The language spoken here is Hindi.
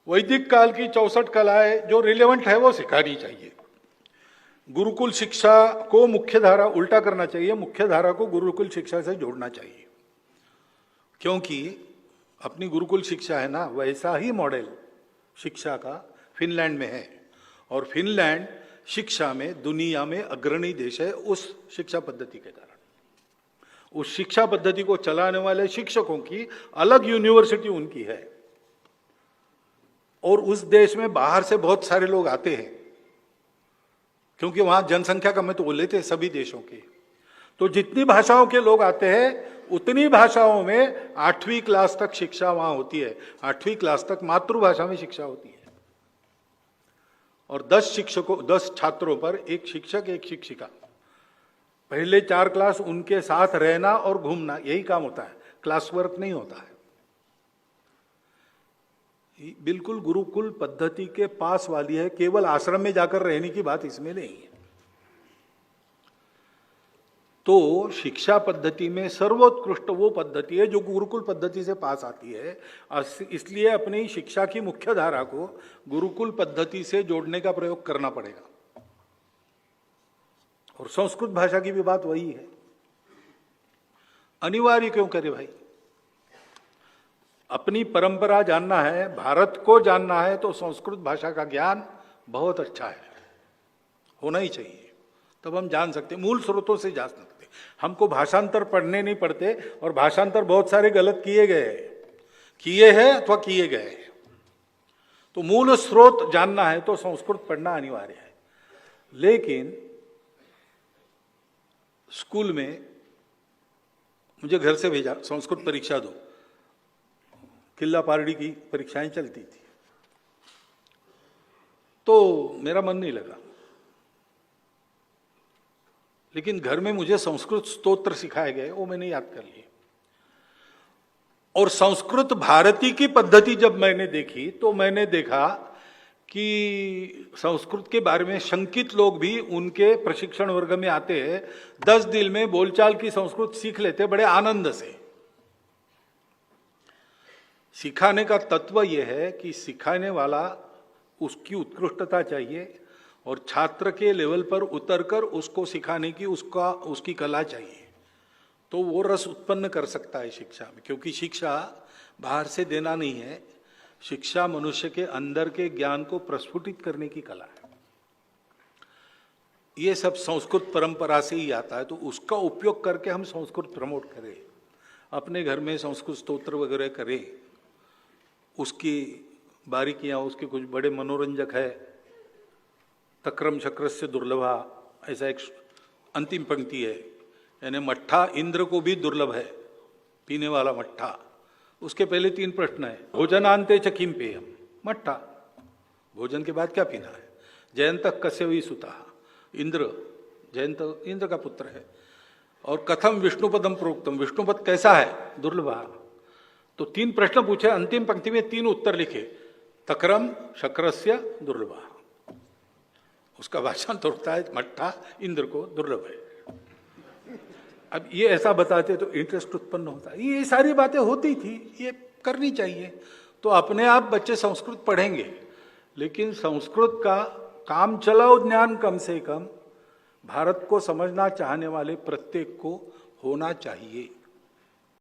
वैदिक काल की 64 कलाएं जो रिलेवेंट है वो सिखानी चाहिए। गुरुकुल शिक्षा को मुख्य धारा उल्टा करना चाहिए, मुख्य धारा को गुरुकुल शिक्षा से जोड़ना चाहिए, क्योंकि अपनी गुरुकुल शिक्षा है ना, वैसा ही मॉडल शिक्षा का फिनलैंड में है, और फिनलैंड शिक्षा में दुनिया में अग्रणी देश है उस शिक्षा पद्धति के कारण। उस शिक्षा पद्धति को चलाने वाले शिक्षकों की अलग यूनिवर्सिटी उनकी है, और उस देश में बाहर से बहुत सारे लोग आते हैं, क्योंकि वहां जनसंख्या कम है तो वो लेते हैं सभी देशों की। तो जितनी भाषाओं के लोग आते हैं उतनी भाषाओं में 8वीं क्लास तक शिक्षा वहां होती है। 8वीं क्लास तक मातृभाषा में शिक्षा होती है, और 10 छात्रों पर एक शिक्षक एक शिक्षिका। पहले 4 क्लास उनके साथ रहना और घूमना, यही काम होता है, क्लास वर्क नहीं होता है। बिल्कुल गुरुकुल पद्धति के पास वाली है, केवल आश्रम में जाकर रहने की बात इसमें नहीं है। तो शिक्षा पद्धति में सर्वोत्कृष्ट वो पद्धति है जो गुरुकुल पद्धति से पास आती है, इसलिए अपनी शिक्षा की मुख्य धारा को गुरुकुल पद्धति से जोड़ने का प्रयोग करना पड़ेगा। और संस्कृत भाषा की भी बात वही है। अनिवार्य क्यों करे भाई? अपनी परंपरा जानना है, भारत को जानना है, तो संस्कृत भाषा का ज्ञान बहुत अच्छा है, होना ही चाहिए। तब हम जान सकते, मूल स्रोतों से जान सकते। हमको भाषांतर पढ़ने नहीं पड़ते, और भाषांतर बहुत सारे गलत किए हैं अथवा किए गए। तो मूल स्रोत जानना है तो संस्कृत पढ़ना अनिवार्य है। लेकिन स्कूल में मुझे घर से भेजा, संस्कृत परीक्षा दो, किला पारडी की परीक्षाएं चलती थी, तो मेरा मन नहीं लगा। लेकिन घर में मुझे संस्कृत स्तोत्र सिखाए गए, वो मैंने याद कर लिए। और संस्कृत भारती की पद्धति जब मैंने देखी तो मैंने देखा कि संस्कृत के बारे में शंकित लोग भी उनके प्रशिक्षण वर्ग में आते हैं, 10 दिन में बोलचाल की संस्कृत सीख लेते बड़े आनंद से। सिखाने का तत्व यह है कि सिखाने वाला उसकी उत्कृष्टता चाहिए, और छात्र के लेवल पर उतरकर उसको सिखाने की उसकी कला चाहिए, तो वो रस उत्पन्न कर सकता है शिक्षा में। क्योंकि शिक्षा बाहर से देना नहीं है, शिक्षा मनुष्य के अंदर के ज्ञान को प्रस्फुटित करने की कला है। ये सब संस्कृत परंपरा से ही आता है, तो उसका उपयोग करके हम संस्कृत प्रमोट करें, अपने घर में संस्कृत स्तोत्र वगैरह करें। उसकी बारीकियां, उसके कुछ बड़े मनोरंजक है। तक्रम शक्रस्य दुर्लभा, ऐसा एक अंतिम पंक्ति है, यानी मट्ठा इंद्र को भी दुर्लभ है, पीने वाला मट्ठा। उसके पहले 3 प्रश्न है। भोजनांते च किम पेयम, मट्ठा, भोजन के बाद क्या पीना है। जयंत कस्यवी सुता, इंद्र, जयंत इंद्र का पुत्र है। और कथम विष्णुपदम प्रोक्तम, विष्णुपद कैसा है, दुर्लभा। तो 3 प्रश्न पूछे, अंतिम पंक्ति में 3 उत्तर लिखे, तक्रम शक्रस्य दुर्लभा। उसका भाषण तोड़ता है, मट्ठा इंद्र को दुर्लभ है। अब ये ऐसा बताते तो इंटरेस्ट उत्पन्न होता है। ये सारी बातें होती थी, ये करनी चाहिए, तो अपने आप बच्चे संस्कृत पढ़ेंगे। लेकिन संस्कृत का काम चलाओ ज्ञान कम से कम भारत को समझना चाहने वाले प्रत्येक को होना चाहिए।